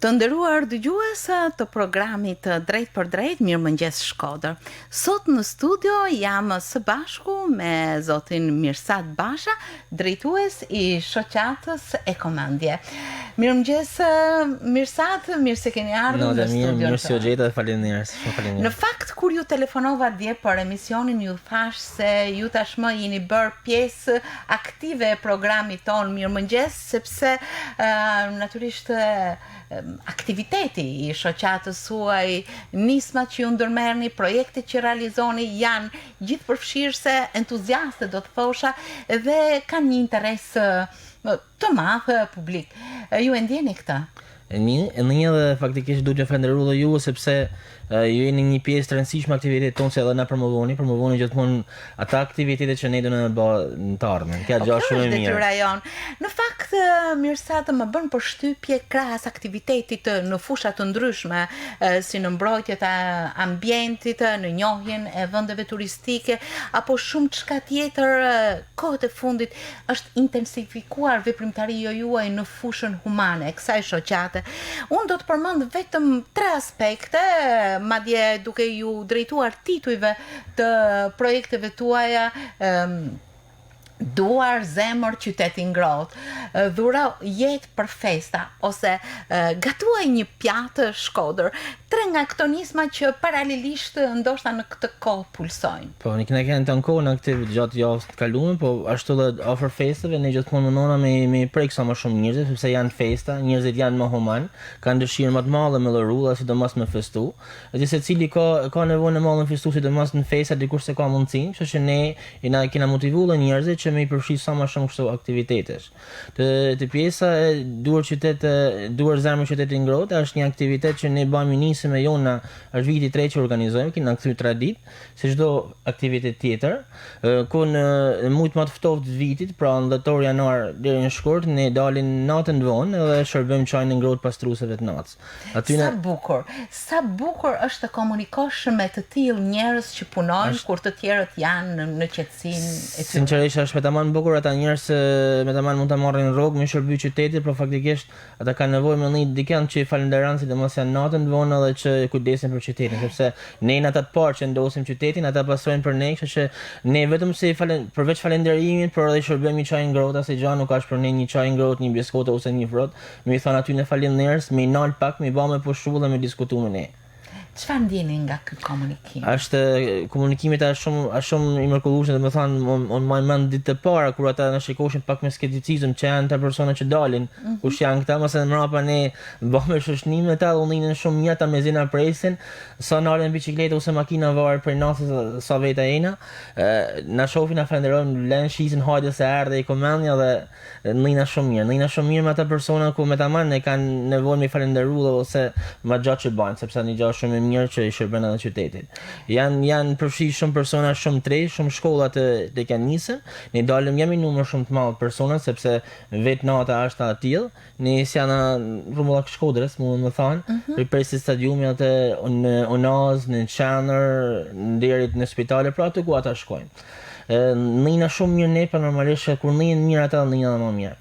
Të nderuar dëgjues të programit Drejt për Drejt, Mirëmëngjes Shkodër. Sot në studio jam së bashku me zotin Mirsad Basha, drejtues I shoqatës Ekomendje. Mirëmëngjes Mirsad, mirë se keni ardhur në studio. Mirë se u gjeta dhe faleminderit. Në fakt, kur ju telefonova dje për emisionin, ju thash se ju tashmë jeni bërë pjesë aktive e programit tonë Mirëmëngjes, sepse natyrisht aktiviteti I shoqatës suaj, nismat që ju ndërmerrni, projektet që realizoni janë gjithë përfshirëse, entuziaste do të thosha, dhe kanë një interes të madh publik. Ju e ndjeni këtë? Një dhe faktikisht duhet të falenderoj dhe ju sepse ju jeni një pjesë të rëndësishme aktivitetit tonë se edhe na promovoni gjithmonë ata aktivitete që ne do në bëjmë në të ardhmen. Kjo gjë shumë e mirë. Në fakt, Mirsad më bën përshtypje krahas aktivitetit në fusha të ndryshme, si në mbrojtje të ambientit, në njohjen e vendeve turistike, apo shumë çka tjetër. Kohët e fundit është intensifikuar veprimtaria juaj në fushën humane e kësaj shoqate. Unë do të përmend vetëm 3 aspekte, madje duke ju drejtuar titujve të projekteve tuaja, duar, zemër, qyteti ngrohtë, dhura jetë për festa, ose gatuaj një pjatë Shkodër. 3 nga këto nisma që paralelisht ndoshta në këtë kohë pulsojnë. Po, ne kemi të kohë në këtë gjatë javës të kaluara, po ashtu edhe afër festave ne gjithmonë mundona me prek sa më shumë njerëz, sepse janë festa, njerëzit janë më human, kanë dëshirë më të madhe me lërulla, sidomos me festu. Dhe secili ka nevojën e madhe në festu, sidomos në festa dikush se ka mundësinë, kështu që ne na kena motivuar njerëzit që me I përfshi sa më shumë këto aktivitetesh. Të pjesa e duar zemër qyteti ngrohtë është një aktivitet që ne bëjmë me jona, është viti 3 që organizojmë, kena kthy 3 ditë, si çdo aktivitet tjetër, ku në muaj më të ftohtë të vitit, pra në dhjetor janar deri në shkurt, ne dalim natën vonë dhe shërbejmë çajin e ngrohtë pastruesve të natës. Sa bukur është të komunikosh me të tillë njerëz që punojnë kur të tjerët janë në qetësinë e tyre. Sinqerisht është me tamam bukur ata njerëz me tamam mund ta marrin rrogë me shërbim qytetit, por faktikisht ata kanë nevojë me një dikant që falënderon sidomos janë natën vonë dhe që kujdesin për qytetin, sepse ne në ata të parë që ndosim qytetin, ata pasojnë për ne, kështu që ne vetëm se përveç falënderimin, por edhe shërbejmë një çaj ngrohtë, se gjë nuk ka për ne një çaj ngrohtë, një biskotë ose një frut, më I thon aty në falënderës, më I nal pak, më bë me pushtull dhe më diskutu me ne. Çfarë ndjeni nga ky komunikim? Komunikimi shumë I mrekullueshëm, domethënë on my mend ditë të para kur ata na shikoshin pak me skepticizëm që janë ata persona që dalin, kush janë këta, mos e mbrapa ne bëmë shoshnim me ta, uninën shumë mirë ata me zina presin, sa nalen bicikletë ose makina varë për natës sa veta jena, na shohin na falenderojnë, lën shisin hajde se erdhe Ekomendja dhe ndina shumë mirë me ata persona ku me tamam ne kanë nevojë me falenderuar ose më gjatë që bajnë, sepse një gjë shumë mirë që I shërben edhe qytetit. Janë përfshirë shumë persona, shumë tre, shumë shkolla të kanë nisën. Ne dalim jam I numër shumë të madh persona sepse vetë nata është e tillë. Ne janë rrumullak Shkodrës, mund të thonë, për stadiumi atë në Onaz, në Çanër, deri në spitale, pra aty ku ata shkojnë. Nëjna shumë mirë ne, për normalisht kur nëjnë mirë ata nëjna më mirë.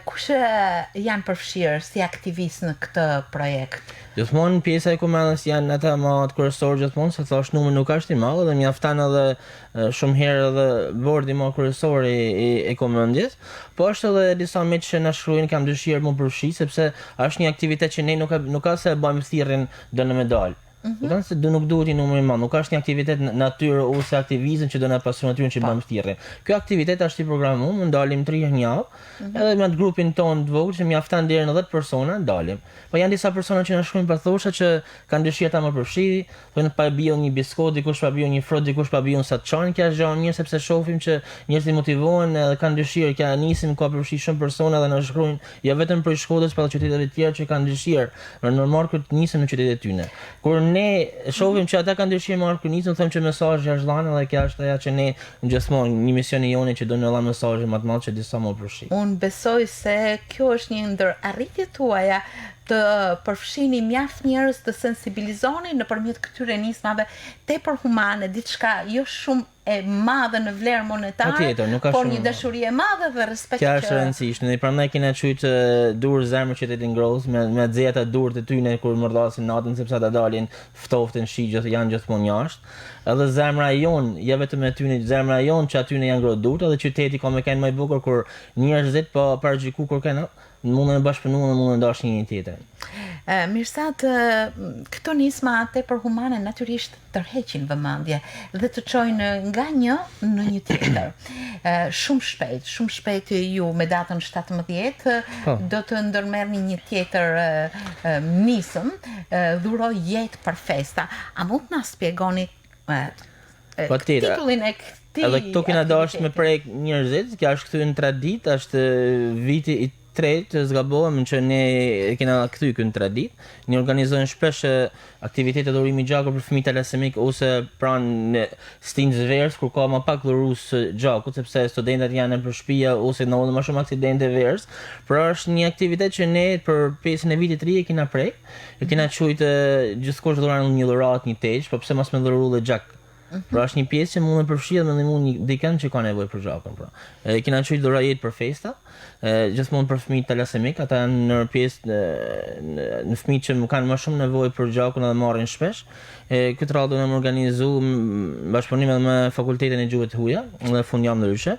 Kush janë përfshirë si aktivist në këtë projekt? Gjithmonë pjesa e Ekomendjes janë ata më të kryesorë gjithmonë, se thash numri nuk është I madh dhe mjafton edhe shumë herë edhe bordi më kryesor I Ekomendjes, po është edhe disa me që na shkruajnë kam dëshirë më përfshi, sepse është një aktivitet që ne nuk ka se bëjmë thirrjen do në medal. Kupton se nuk duhet I numri më, nuk është një aktivitet natyrë ose aktivizëm që do na pason natyrën që bëjmë thirrje. Ky aktivitet është I programuar, më ndalim 3 herë në javë, edhe me grupin ton të vogël që mjafton deri në 10 persona ndalim. Po janë disa persona që na shkruajnë pa thosha që kanë dëshirë ta më përfshi, thonë pa bio një biskot, dikush pa bio një frut, dikush pa bio sa çon, kjo është gjë mirë sepse shohim që njerëzit motivohen edhe kanë dëshirë, që nisin ka përfshi shumë persona dhe na shkruajnë jo vetëm për Shkodrës, por edhe qyteteve të tjera që kanë dëshirë, por normal kur të nisin në qytetet e tyre. Kur ne shohim që ata kanë dëshirë marrë krynisën, them që mesazhi është dhënë dhe kjo është ajo që ne gjithmonë një mision I jonë që do në dha mesazhi më të madh që disa më përfshi. Unë besoj se kjo është një ndër arritjet tuaja të përfshini mjaft njerëz, të sensibilizoni nëpërmjet këtyre nismave tepër humane, diçka jo shumë e madhe në vlerë monetare, Patjetër, nuk ka por shumë- një dashuri e madhe dhe respekt Kja është e rëndësishme. Ne prandaj kena qujtë dur zemër qytetin Gross me xeta durët e tyne kur mërdhasin natën sepse ata dalin ftoftin shi janë gjithmonë jashtë. Edhe zemra jon, ja vetëm e tyne, zemra jon që atyne janë ngrohtë durët, edhe qyteti ka me kanë më i bukur kur njerëzit po paraqyku kur kanë mundën e bashkëpunuar, mundën e dashur një tjetrin. Mirësat, këto nisma tepër humane natyrisht tërheqin vëmendje dhe të çojnë nga një në një tjetër. Shumë shpejt ju me datën 17 do të ndërmerrni një tjetër nisëm, dhuroj jetë për festa. A mund të na spjegoni titullin e këtij? Edhe këto kena dashur me prek njerëzit, kjo është kthyer në traditë, është viti i tretë, zgabohem që ne kena kthy këtë traditë. Ne organizojmë shpesh aktivitete dhurimi gjakut për fëmijë talasemik ose pranë stinj verës kur ka më pak dhurues gjakut sepse studentët janë për shtëpia ose ndodhen më shumë aksidente verës. Por është një aktivitet që ne për pjesën e vitit të ri e kena prek. E kena quajtë gjithkusht dhuron një dhuratë, një teç, po pse mos me dhuru dhe gjak. Pra është një pjesë që mund të përfshihet me ndihmën dikën që ka nevojë për gjakun, pra. Kena qujtë dhura jetë për festa, gjithmonë për fëmijët talasemik, ata janë në pjesë në fëmijë që kanë më shumë nevojë për gjakun dhe marrin shpesh. Këtë radhë do të organizu bashkëpunim me Fakultetin e Gjuhëve të Huaja dhe fundjavë ndryshe.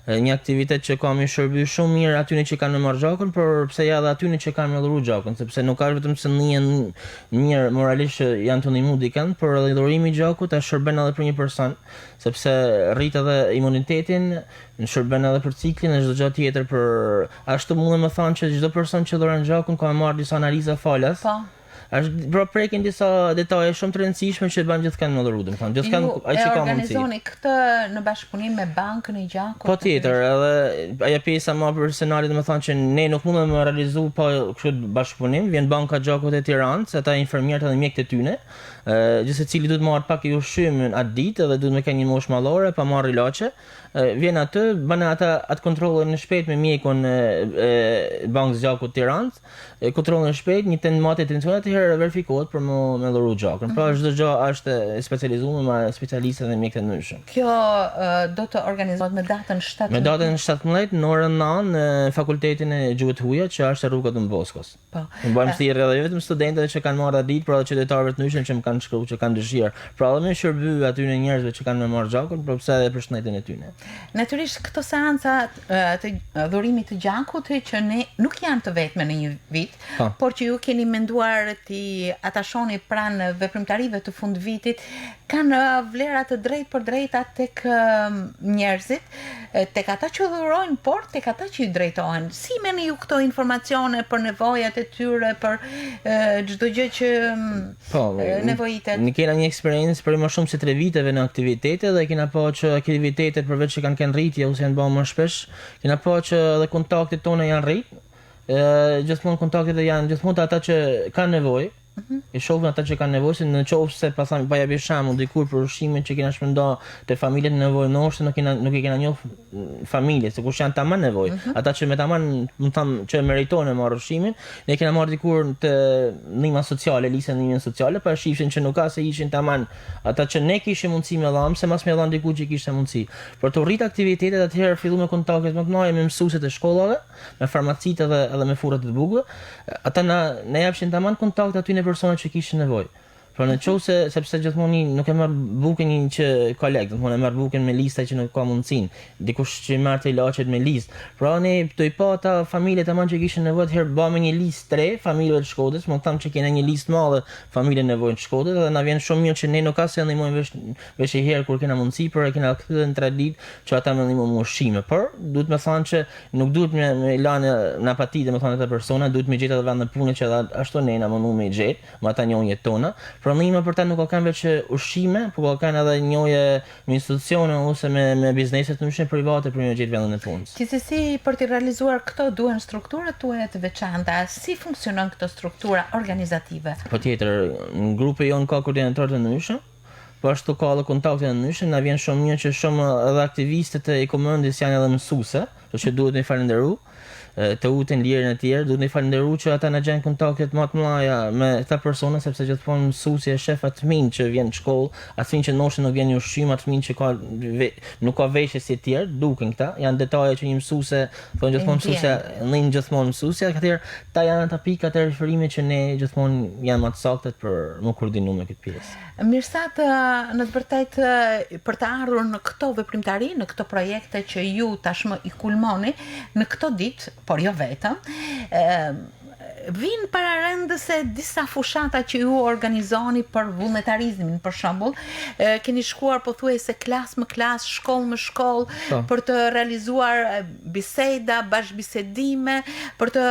Një aktivitet që kam i shërby shumë mirë atyne që kanë me marrë gjakun, por pse ja dhe atyne që kanë me dhuru gjakun, sepse nuk ka vetëm se njën mirë moralisht që janë të ndihmu dikën, por edhe dhurimi i gjakut e shërben edhe për një person, sepse rrit edhe imunitetin, në shërben edhe për ciklin e çdo gjë tjetër për ashtu mundem të thonë që çdo person që dhuron gjakun ka marrë disa analiza falas. Është pra prekin disa detaje shumë të rëndësishme që bën gjithçka në dhuru, domethënë gjithçka ai që ka mundësi. Organizoni këtë në bashkëpunim me Bankën e Gjakut? Patjetër, edhe ajo pjesa më personale domethënë që ne nuk mundem të realizu pa kështu bashkëpunim, vjen Banka e Gjakut e Tiranës, ata infermierët dhe mjekët e tyne, gjithsesi cili duhet marrë pak i ushqim atë ditë dhe duhet me kanë një moshë mallore pa marrë ilaçe. Vjen atë, bën ata atë kontrollin e shpejt me mjekun e Bankës Gjakut Tiranës, kontrollin e shpejt, një tenmat e tensionit atëherë verifikohet për me dhuru gjakun. Pra çdo gjë është e specializuar me specialistë dhe mjekë të ndryshëm. Kjo do të organizohet me datën 17. Me datën 17 në orën 9 në Fakultetin e Gjuhëve të Huaja, që është rruga Don Boskos. Po. Ne bëjmë thirrje edhe vetëm studentëve që kanë marrë atë ditë, por edhe qytetarëve të ndryshëm që më kanë shkruar që kanë dëshirë. Pra edhe më shërby aty në njerëzve që kanë me marrë gjakun, por pse edhe për shëndetin e tyre. Natyrisht këto seanca të dhurimit të gjakut që ne nuk janë të vetme në një vit, por që ju keni menduar ti atashoni pranë veprimtarive të fund vitit, kanë vlera të drejtë për drejta tek njerëzit, tek ata që dhurojnë, por tek ata që i drejtohen. Si meni ju këto informacione për nevojat e tyre, për çdo gjë që nevojitet? Ne kena një eksperiencë për më shumë se 3 viteve në aktivitete dhe kena pa që aktivitetet përveç që kanë rritje ose janë bërë më shpesh, kena pa që edhe kontaktet tona janë rrit. Gjithmonë kontaktet janë gjithmonë ata që kanë nevojë. E shohim ata që kanë nevojë, në qoftë se pasam pa ja bëj shembull dikur për ushqimin që kena shpërndar te familjet në nevojë, nuk i kena njoh familje, se kush janë tamam nevojë. Ata që me tamam, më tham që meritojnë të marrë ushqimin, ne kena marrë dikur te ndihma sociale, lista ndihmën sociale, pa shifshin që nuk ka se ishin tamam ata që ne kishim mundësi me dham, se mas me dhan diku që kishte mundësi. Por të rrit aktivitetet atëherë fillu me kontakte me kënaqje me mësuesit e shkollave, me farmacitë edhe me furrat e bukur. Ata na japshin tamam kontakt aty persona që kishin nevojë. Pra në qoftë sepse gjithmonë nuk e merr bukën një që ka lek, domthonë e merr bukën me lista që nuk ka mundsinë. Dikush që merr të ilaçet me listë. Pra ne do i pa ata familjet tamam që kishin nevojë, herë bëmë një listë 3 familjeve të Shkodrës, më tham që kena një listë madhe familje nevojnë të Shkodrës dhe na vjen shumë mirë që ne nuk ka se ndihmojmë veç herë kur kena mundësi, por e kena kthyer në traditë që ata më ndihmojnë me ushqime. Por duhet të thonë që nuk duhet me lanë në apatite, më thonë ata persona, duhet me gjetë edhe vende pune që ashtu ne na mundu me gjetë, me ata njohjet tona. Pronima për ta nuk ka kanë veç ushqime, por ka kanë edhe njohje me institucione ose me biznese të ndryshme private për me gjetë vendin e punës. Gjithsesi për të realizuar këto duhen struktura tuaja të veçanta. Si funksionon këto struktura organizative? Patjetër, në grupe jon ka koordinatorë të ndryshëm. Po ashtu ka edhe kontakte të ndryshme, na vjen shumë mirë që shumë edhe aktivistët e komunës janë edhe mësuese, që duhet me falenderu. të utën lirën e tjerë, duhet të falenderoj që ata na gjejnë kontaktet më të mëdha me këta persona sepse gjithmonë mësuesi e shef atë fëmijë që vjen në shkollë, atë fëmijë që ndoshta nuk vjen në ushqim, atë fëmijë që nuk ka veshje si të tjerë, duken këta, janë detaje që një mësuese, thonë gjithmonë mësuesja, ndin gjithmonë mësuesja, atëherë ta janë ata pikat e referimit që ne gjithmonë janë më të saktë për më koordinuar me këtë pjesë. Mirsat, në të vërtetë për të ardhur në këto veprimtari, në këto projekte që ju tashmë i kulmoni në këto ditë, por jo vetëm, vinë pararendëse disa fushata që ju organizoni për vullnetarizmin, për shembull, keni shkuar pothuajse klas më klas, shkollë më shkollë, për të realizuar biseda, bashkëbisedime, për të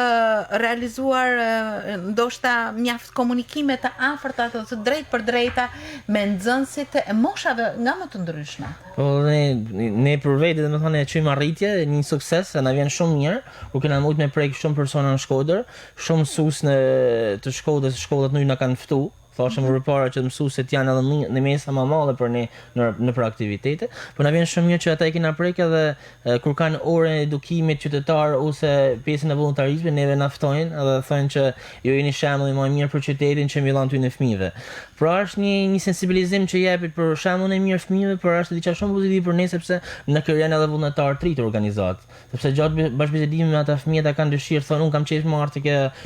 realizuar ndoshta mjaft komunikime të afërta, të drejtë për drejta me nxënësit e moshave nga më të ndryshme. Po ne për vetë domethënë e çojmë arritje, një sukses, na vjen shumë mirë, kur kena mujt me prek shumë persona në Shkodër, shumë mësues të Shkodrës, shkollat nuk na kanë ftu. Thashëm më parë që mësuesit janë edhe në mesa më madhe për ne në për aktivitete, por na vjen shumë mirë që ata e kena prek edhe kur kanë orën e edukimit qytetar ose pjesën e vullnetarizmit, neve na ftojnë edhe thonë që ju jeni shembull më i mirë për qytetin që mbillon ty në fëmijëve. Pra është një sensibilizim që jepet për shembullin e mirë fëmijëve, por është diçka shumë pozitive për ne sepse na krijon edhe vullnetar të ri të organizat. Sepse gjatë bashkëbisedimit me ata fëmijët ata kanë dëshirë thonë unë kam qejf marr të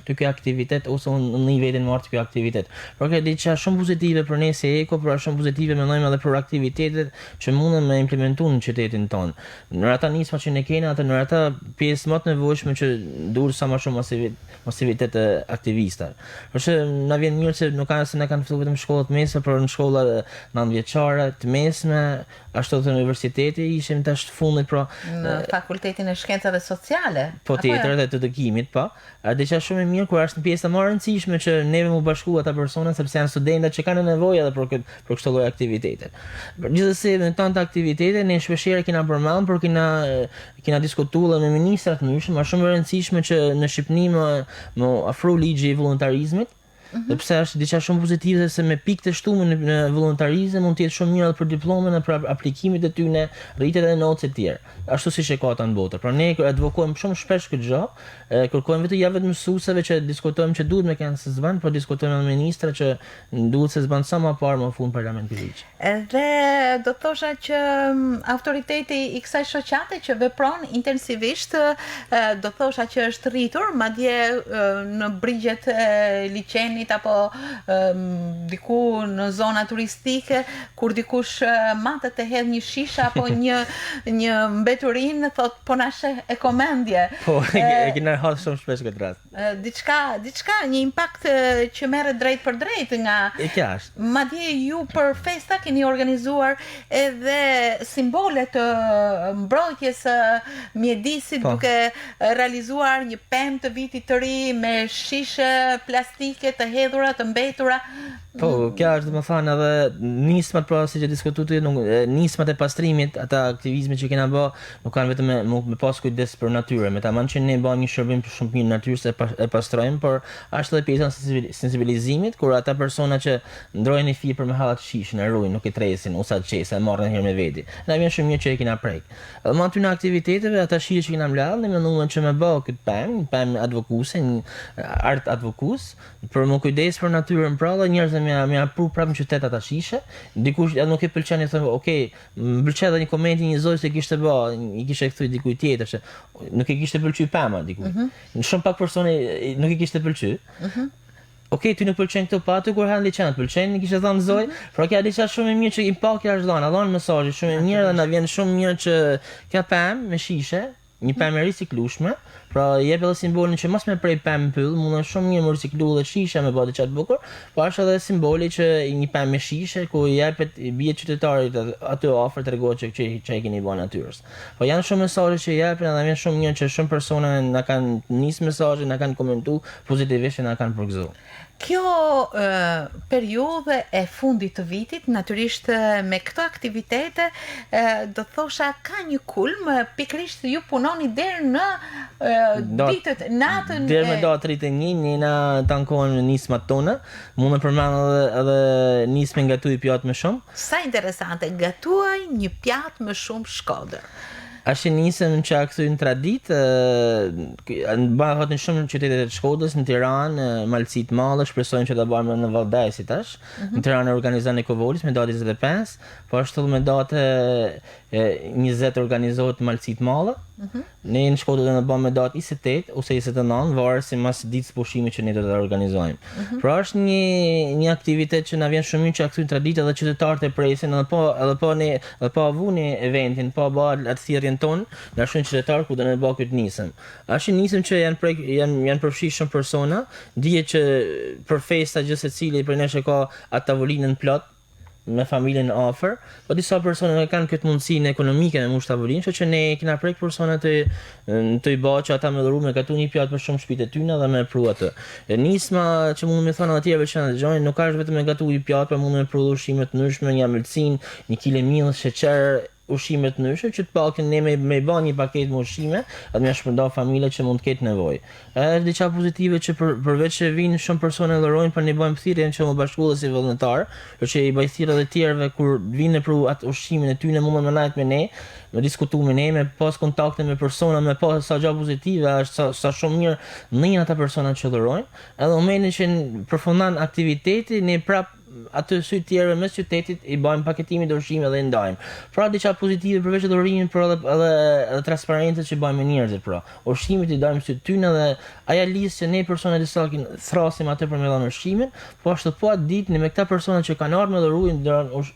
kjo aktivitet ose unë në vetin marr të kjo aktivitet. Por diçka shumë pozitive për ne si eko, por shumë pozitive mendojmë edhe për aktivitetet që mundem me implementu në qytetin tonë. Në ata nisma që ne kena, në ata pjesë më të nevojshme që duhet sa më shumë masivitet aktivistëve. Përse na vjen mirë se nuk kanë ftuar vetëm shkollat mesa, por në shkollat 9-vjeçare, të mesme, ashtu të universiteti, ishim tash të fundit pra në fakultetin e shkencave sociale. Po tjetër edhe të edukimit, po. Diçka shumë e mirë kur është në pjesë më e rëndësishme që neve mu bashku ata persona sepse janë studentë që kanë nevojë edhe për këtë lloj aktivitete. Gjithsesi në tantë aktivitete ne shpeshherë kena përmend, por kena diskutuar me ministrat më shumë e rëndësishme që në Shqipëri më afro ligji i vullnetarizmit. Sepse është diçka shumë pozitive se me pikë të shtuara në vullnetarizëm mund të jetë shumë mirë edhe për diplomën e për aplikimet e tyre, rritjet e notës e tjera. Ashtu siç e ka ata në botë. Pra ne advokojmë shumë shpesh këtë gjë, kërkojmë vetëm mësuesve që diskutojmë që duhet me kanë se zban, por diskutojmë me ministra që duhet se zban sa më parë më fund parlamenti ligj. Edhe do të thosha që autoriteti i kësaj shoqate që vepron intensivisht do thosha që është rritur, madje në brigjet e liçenit apo diku në zona turistike kur dikush matet të hedh një shisha apo një mbeturin thot po na sheh e komendje. Po e kena hadh shumë shpesh këtë rast. Diçka një impakt që merret drejt për drejt nga e qasht. Madje ju për festa keni organizuar edhe simbole të mbrojtjes mjedisit duke realizuar një pemë të vitit të ri me shishe plastike të hedhura, të mbetura. Po, kjo është domethënë edhe nismat pra siç e diskutuat, nismat e pastrimit, ata aktivizme që kena bë, nuk kanë vetëm me pas kujdes për natyrën, me tamam që ne bëjmë një shërbim për shumë mirë natyrës e pastrojmë, por është edhe pjesa e sensibilizimit kur ata persona që ndrojnë fije për me hallat shishën, e ruajnë, nuk e tresin ose atë çesa, e marrin herë me veti. Na vjen shumë mirë që e kena prek. Më aty në aktiviteteve, ata shije që kena mbledhur, ne menduam që me bë këtë pemë advokuese, art advokus, për më kujdes për natyrën pra dhe njerëz me apru prapë në qytet ata shishe. Dikush nuk e pëlqen, i thonë, "Okej, më pëlqen edhe një koment një zoj se kishte bë, i kishte kthy dikujt tjetër se nuk e kishte pëlqyer pema dikujt." Shumë pak persona nuk i kishte pëlqyer. Okej, ty nuk pëlqen këto pa aty kur han liçen, pëlqen, kishte thënë zoj, por kjo diçka shumë e mirë që impakti është dhënë mesazhi shumë e mirë dhe na vjen shumë mirë që ka pemë me shishe, një pemë e riciklueshme. Pra jep edhe simbolin që mos me prej pemë pyll, mund shumë mirë më riciklu dhe shisha me bërë qatë bukur, po është edhe simboli që një pemë me shishe, ku jepet bie qytetarit aty afër tregohet që e keni bërë natyrës. Po janë shumë mesazhe që jepen dhe vjen shumë mirë që shumë persona na kanë nisë mesazhe, na kanë komentuar pozitivisht, na kanë përgëzuar. Kjo periudhë e fundit të vitit, natyrisht me këto aktivitete, do thosha ka një kulm, pikërisht ju punoni deri në ditët, natën. Deri me datë 31, na tankojmë nismat tona, mund të përmend edhe nismë nga tuaj pjatë më shumë. Sa interesante, gatuaj një pjatë më shumë Shkodër. Ashtë nisëm që a këthy në tradit, bëhat në shumë qytetet të Shkodrës, në Tiranë, Malësit Mallë, shpresojmë që ta bëjmë në Valdaj si tash. Në Tiranë organizon Ekovolis me datë 25, po ashtu me datë 20 organizohet Malësit Mallë. Ne në Shkodër do në bëjmë me datë 28 ose 29, varë si mas ditës pushimit që ne do të organizojmë. Pra është një aktivitet që na vjen shumë mirë që a këthy në tradit edhe qytetarët e presin, edhe po avu një eventin, po bëhet atë thirrjen tonë, nga shumë qytetarë ku do në bëjë këtë nisëm. Është nisëm që janë përfshi shumë persona, dihet që për festa gjithë secili për nesh e ka atë tavolinën plot me familjen afër, po disa persona nuk kanë këtë mundësinë ekonomike me mush tavolinë, kështu që ne kena prek persona të i bëjë që ata me dhuru me gatu një pjatë për shumë shtëpitë e tyre dhe me pru atë. Nisma që mund me thonë edhe tjerëve që na dëgjojnë, nuk ka vetëm me gatu një pjatë, por mund me pru ushqime të ndryshme, një amëlsinë, 1 kg miell, sheqer, ushqime të ndryshme që të paktën ne me bën një paketë me ushqime, atë më shpërnda familje që mund të ketë nevojë. Është diçka pozitive që përveç që vinë shumë persona lërojnë për ne bëjmë thirrjen që më bashkullë si vullnetar, që i bëj thirrje edhe tjerëve kur vinë për atë ushqimin e tyre mund më najt me ne, me diskutu me ne, me pas kontakte me persona, me pas sa gjë pozitive, është sa shumë mirë ndjen ata persona që lërojnë. Edhe momentin që përfundon aktiviteti, ne prap atë sy tjerë mes qytetit i bëjmë paketimin e ushqimeve dhe i ndajmë. Pra diçka pozitive përveç dhurimin, por edhe transparencë që bëjmë me njerëzit pra. Ushqimit i dajmë sy tyne dhe aja listë që ne persona disa thrasim atë për me dhënë ushqimin, po ashtu po atë ditë ne me këta persona që kanë ardhur me dhurojnë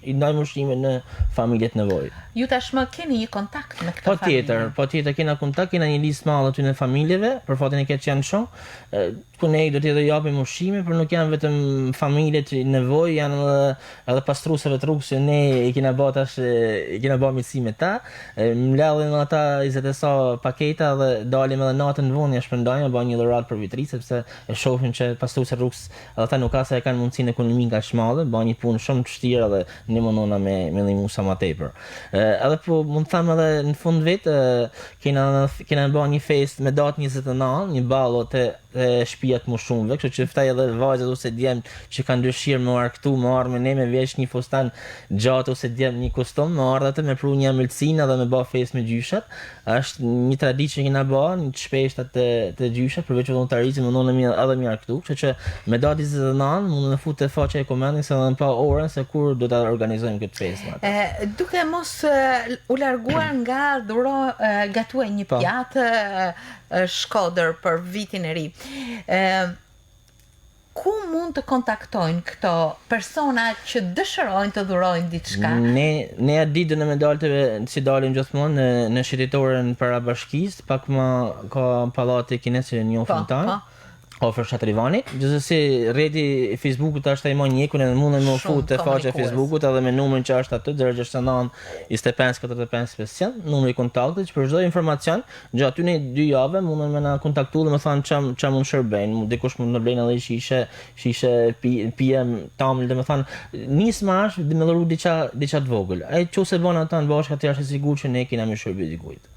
i ndajmë ushqimin në familjet nevojë. Ju tashmë keni një kontakt me këta familje? Po tjetër kena kontakt, kena një listë madhe aty në familjeve, për fatin e keq që janë shumë, ku ne do t'i japim ushqime, por nuk janë vetëm familjet që nevojë, janë edhe pastruesve të rrugës që ne i kena bërë tash, i kena bërë mitësi me ta. Mbledhin ata 20 sa paketa dhe dalim edhe natën vonë ja shpërndajmë, bëjmë një dhuratë për vitri sepse e shohim që pastruesët e rrugës edhe ata nuk e kanë mundësinë ekonomike kaq madhe, bëjnë një punë shumë të vështirë dhe ne mundona me ndihmu sa më tepër. Edhe po mund të them edhe në fund vit kena bërë një fest me datë 29, një ballo të shtëpiat më shumëve, kështu që ftaj edhe vajzat ose djemt që kanë dëshirë më arktu, më ardhë me ne me vesh një fustan gjatë ose djemt një kustom, më ardhë atë me pru një amëlsina dhe me bë fest me gjyshat. Është një traditë që kena bërë, një të shpeshta të gjyshat, përveç volontarizmit mundon edhe më arktu, kështu që me datë 29 mund të futet faqja e komendit se edhe pa orën se kur do ta organizojmë këtë festë. Duke mos u larguar nga gatuaj një pjatë Shkodër për vitin e ri. Ku mund të kontaktojnë këto persona që dëshirojnë të dhurojnë diçka? Ne atë ditë do në dalë si dalim gjithmonë në shitetoren para bashkisë, pak më ka pallati kinez që njohim tanë. Ofër Shatrivanit, gjithsesi rrjeti i Facebookut është ai më njekun edhe mundem më fut te faqja e Facebookut edhe me numrin që është aty 069 25 45 500, numri i kontaktit që për çdo informacion gjatë aty në 2 javë mundem me na kontaktu dhe më thonë ç'a mund shërbejnë, dikush mund të blejnë edhe shishe PM taml, dhe më thonë nisma është dhe më dhuru diçka të vogël. Ai nëse bën ata në bashkë aty është sigurt që ne kena më shërbyer dikujt.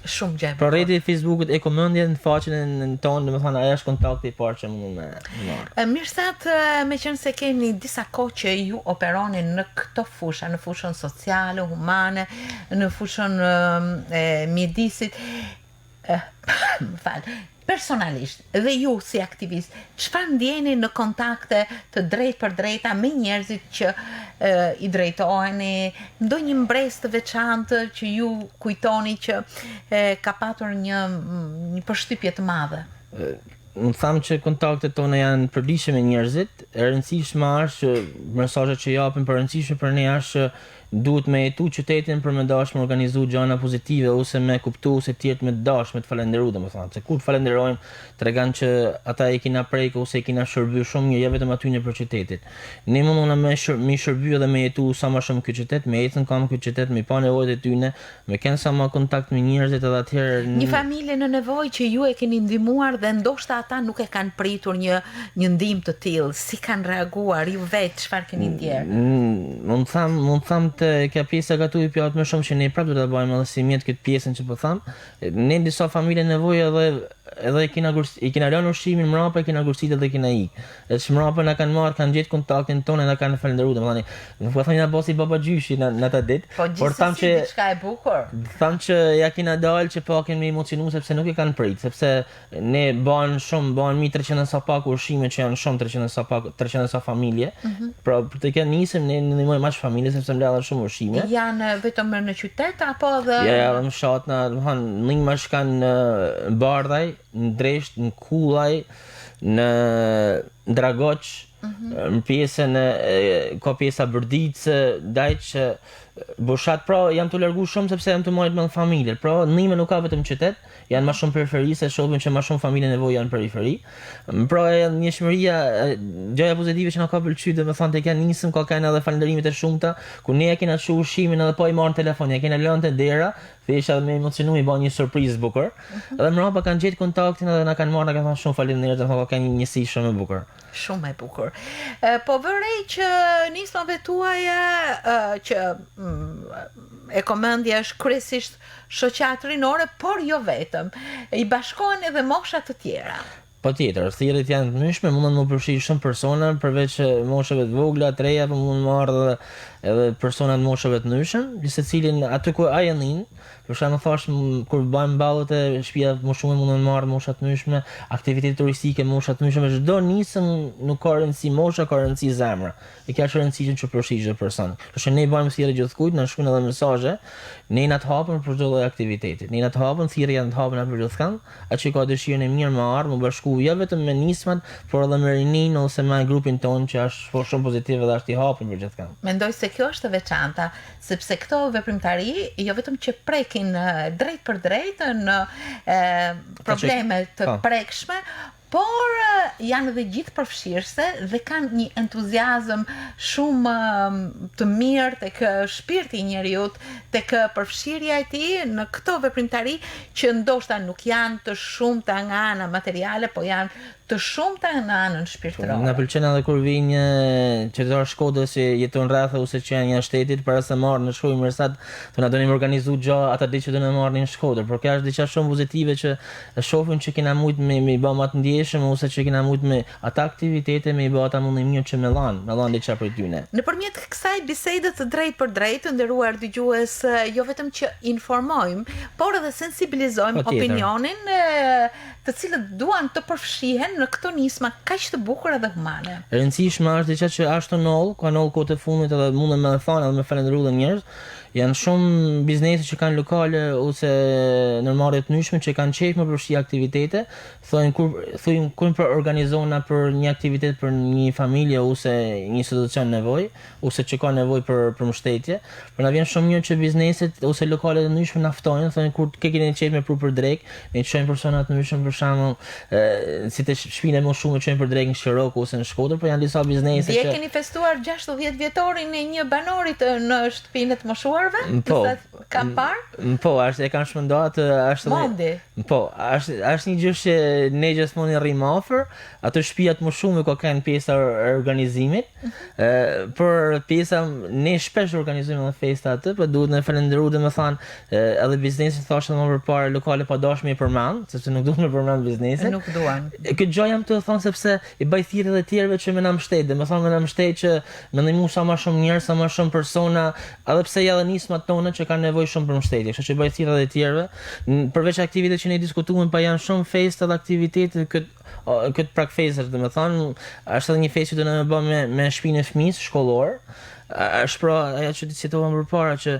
Shumë gjë. Pra rrjeti i Facebookut e komendjen në faqen tonë, domethënë ajo është kontakti i parë që mund me marr. Mirësat, meqense keni disa kohë që ju operoni në këto fusha, në fushën sociale, humane, në fushën mjedisit, personalisht dhe ju si aktivist, çfarë ndjeni në kontakte të drejt për drejta me njerëzit që i drejtoheni, ndonjë mbresë të veçantë që ju kujtoni që ka patur një përshtypje të madhe? Më thamë që kontaktet tona janë përditshme me njerëzit, e rëndësishme është që mesazhet që japim për rëndësishme për ne është duhet me jetu qytetin për me dashme organizu gjana pozitive ose me kuptu se tjetë me dashme të falenderu, domethënë, se kur të falenderojmë tregon që ata e kina prejkë ose e kina shërby shumë mirë, jo vetëm aty në për qytetit. Ne mundona me shërby dhe me jetu sa më shumë këtë qytet, me jetën kam këtë qytet, me pa nevojët e tyne, me kenë sa më kontakt me njerëzit edhe atëherë. Një familje në nevojë që ju e keni ndihmuar dhe ndoshta ata nuk e kanë pritur një ndihmë të tillë, si kanë reaguar ju vetë, çfarë keni ndjerë? Mund tham kjo pjesa gatu i pjatë më shumë që ne prapë do ta bëjmë edhe si mjet këtë pjesën që po tham. Ne disa familje nevojë edhe i kena lënë ushqimin mbrapa, i kena gurësit edhe kena ikë. Edhe mbrapa na kanë marrë, kanë gjetë kontaktin tonë dhe kanë falendëruar, domethënë, nuk po thoni na bosi baba gjyshi në atë ditë, por tham që diçka e bukur. Tham që ja kena dalë që po kemi emocionu sepse nuk e kanë prit, sepse ne bën mi 300 sa pak ushqime që janë shumë 300 sa familje. Pra për të kanë nisëm ne ndihmojmë më familje sepse mbledhen shumë ushqime. Janë vetëm në qytet apo edhe? Ja, në fshatna, domethënë ndihmash kanë në Bardhaj, në Dresht, në Kullaj, në Dragoç, në pjesën ka pjesa Bërdice, Dajç, Boshat, pra jam të largu shumë sepse jam të marrit me familje. Pra ndihma nuk ka vetëm qytet, janë më shumë periferi se shohim që më shumë familje nevojë janë periferi. Pra njëshmëria, gjëja pozitive që na ka pëlqyer, domethënë te kanë nisëm ka kanë edhe falënderimet e shumta, ku ne ja kena çu ushqimin edhe po i marrën telefon, ja kena lënë te dera, thjesht me emocionu i bën një surprizë bukur. Edhe mbrapa kanë gjetë kontaktin edhe na kanë marrë, na kanë thënë shumë faleminderit, domethënë ka një njësi shumë e bukur. Shumë e bukur. Po vërej që nismave tuaja që e komendja është kryesisht shoqatrinore, por jo vetëm. I bashkohen edhe mosha të tjera. Patjetër, thirrjet janë të ndryshme, mundën më përfshi shumë persona, përveç moshave të vogla, të reja, por mund të marrë edhe persona të moshave të ndryshëm, secilin aty ku ai janë. Për shembull thash kur bëjmë ballot e shtëpia më shumë mundën marrë mosha të ndryshme, aktivitete turistike mosha të ndryshme, çdo nisëm nuk ka rëndësi mosha, ka rëndësi zemra. E ka rëndësi që përfshi çdo person. Kështu ne bëjmë thirrje gjithkujt, na shkruajnë edhe mesazhe, ne na të hapëm për çdo lloj aktiviteti. Ne na të hapëm thirrja janë të hapura për gjithkund, atë që ka dëshirën e mirë me ardhmë, më bashku jo vetëm me nismat, por edhe me rinin ose me grupin tonë që është shumë pozitiv dhe është i hapur për gjithkund. Mendoj se kjo është e veçanta, sepse këto veprimtari jo vetëm që prekin drejt për drejt në probleme të prekshme, por janë edhe gjithë përfshirëse dhe kanë një entuziazëm shumë të mirë tek shpirti i njeriut, tek përfshirja e tij në këto veprimtari që ndoshta nuk janë të shumta nga ana materiale, po janë të shumta në anën shpirtërore. Na pëlqen edhe kur vjen një qytetar Shkodrës që jeton rreth ose që janë jashtë shtetit para se marrën në shkollë Mirsat, do na donim organizu gjë ata ditë që do na marrin në Shkodër, por kjo është diçka shumë pozitive që e shohim që kena mujt me bë më të ndjeshëm ose që kena mujt me ata aktivitete me i bë ata më mirë që me llan diçka për tyne. Nëpërmjet kësaj bisede të drejtë për drejtë, nderuar dëgjues, jo vetëm që informojmë, por edhe sensibilizojmë opinionin të cilët duan të përfshihen në këto nisma kaq të bukura dhe humane. E rëndësishme është diçka që ashtu ka kohët e fundit edhe mundem me thënë edhe me falendëruar njerëz. Janë shumë biznese që kanë lokale ose normale të ndryshme që kanë qejf me përfshi aktivitete, thojnë kur për organizona për një aktivitet për një familje ose një institucion nevojë ose që ka nevojë për mbështetje. Por na vjen shumë mirë që bizneset ose lokalet të ndryshme na ftojnë, thonë kur ke keni qejf me për drek, ne çojmë persona të ndryshëm për shembull, si të shpinë më shumë çojmë për drek në Shirok ose në Shkodër, por janë disa biznese që keni festuar 60 vjetorin e një banorit në shtëpinë të moshuar. Po, kam parë? Po, e kanë shmenduar është Mondi. Po, është një gjë që ne gjithmonë i rrim afër, ato shtëpiat më shumë ka kanë pjesa e organizimit. Por pjesa ne shpesh organizojmë edhe festa aty, por duhet ne falenderoj domethënë edhe biznesin thashë më përpara lokale pa dashmi e përmend, sepse nuk duhet me përmend biznesin. Nuk duan. Këtë gjë jam të thënë sepse i bëj thirrje edhe të tjerëve që më na mbështet, domethënë më na mbështet që më ndihmu sa më shumë njerëz, sa më shumë persona, edhe pse ja nismat tona që kanë nevojë shumë për mbështetje. Kështu që bëj thirrje edhe të tjerëve, përveç aktiviteteve që ne diskutuam, pa janë shumë festa dhe aktivitete këtë prak festës, domethënë, është edhe një festë që do na bë me shtëpinë e fëmijës shkollor. Është pra ajo që citova më parë që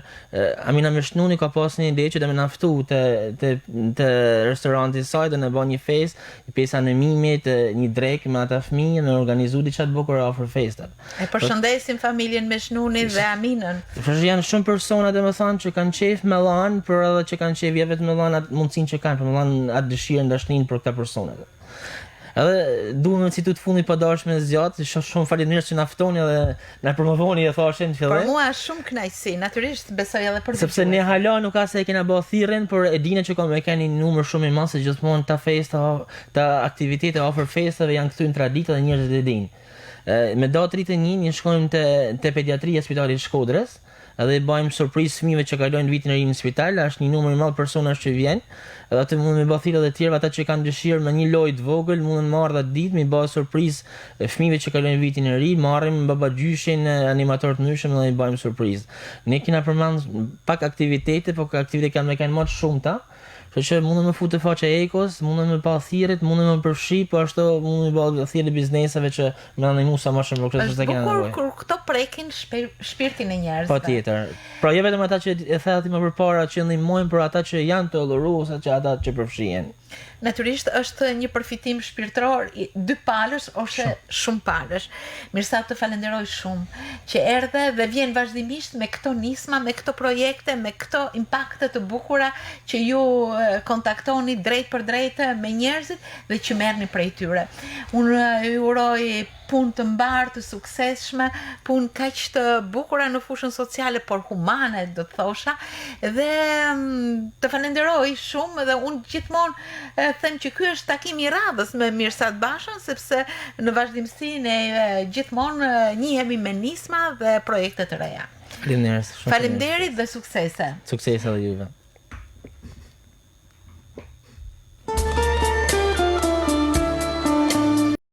Amina Meshnuni ka pasur një ide që do më na ftu te restoranti i saj, do në bën një festë, pjesa në mimit, një drek me ata fëmijë, në organizu diçka të bukur afër festat. E përshëndesim familjen Meshnuni dhe Aminën. Janë shumë persona domethënë që kanë qejf me llan, por edhe që kanë qejf vetëm me llan atë mundsinë që kanë, për me llan atë dëshirën, dashninë për këta persona. Edhe duhem si të fundit pa dashme zgjat, shumë faleminderit që na ftoni dhe na promovoni e thashën në fillim. Për mua është shumë kënaqësi, natyrisht besoj edhe për sepse ne hala nuk ka se e kena bë thirrjen, por e dinë që me keni një numër shumë i madh se gjithmonë ta festa, ta aktivitete ofër festave janë këtu në traditë dhe njerëzit e dinë. Me datë 31 ne shkojmë te pediatria e Spitalit Shkodrës. edhe i bëjmë surprizë fëmijëve që kalojnë vitin e ri në spital, është një numër i madh personash që vjen. Edhe aty mund me bë thirrje edhe të tjerë ata që kanë dëshirë me një lojë të vogël, mundën marrë atë ditë, mi bë surprizë fëmijëve që kalojnë vitin e ri, marrim babagjyshin, animator të ndryshëm dhe i bëjmë surprizë. Ne kena përmend pak aktivitete, po aktivitete kanë më të shumta. Që mundën me futë faqe ekos, mundën me pa thirrjet, mundën me përfshi, po ashtu mundën me bë thirrje bizneseve që më ndihmu sa më shumë për këtë se kanë nevojë. Kur këto prekin shpirtin e njerëzve. Patjetër. Pra jo vetëm ata që e thati më përpara që ndihmojnë, por ata që janë të olluruar, që ata që përfshihen. Natyrisht është një përfitim shpirtëror dy palësh ose shumë palësh. Mirsa të falenderoj shumë që erdhe dhe vjen vazhdimisht me këto nisma, me këto projekte, me këto impakte të bukura që ju kontaktoni drejt për drejt me njerëzit dhe që merrni prej tyre. Unë ju uroj punë të mbarë, të suksesshme, punë kaq të bukura në fushën sociale, por humane, do të thosha, dhe të falenderoj shumë dhe unë gjithmonë them që ky është takimi i radhës me Mirsad Bashën, sepse në vazhdimsi ne gjithmonë njihemi me nisma dhe projekte të reja. Faleminderit. Faleminderit dhe suksese. Suksese edhe juve.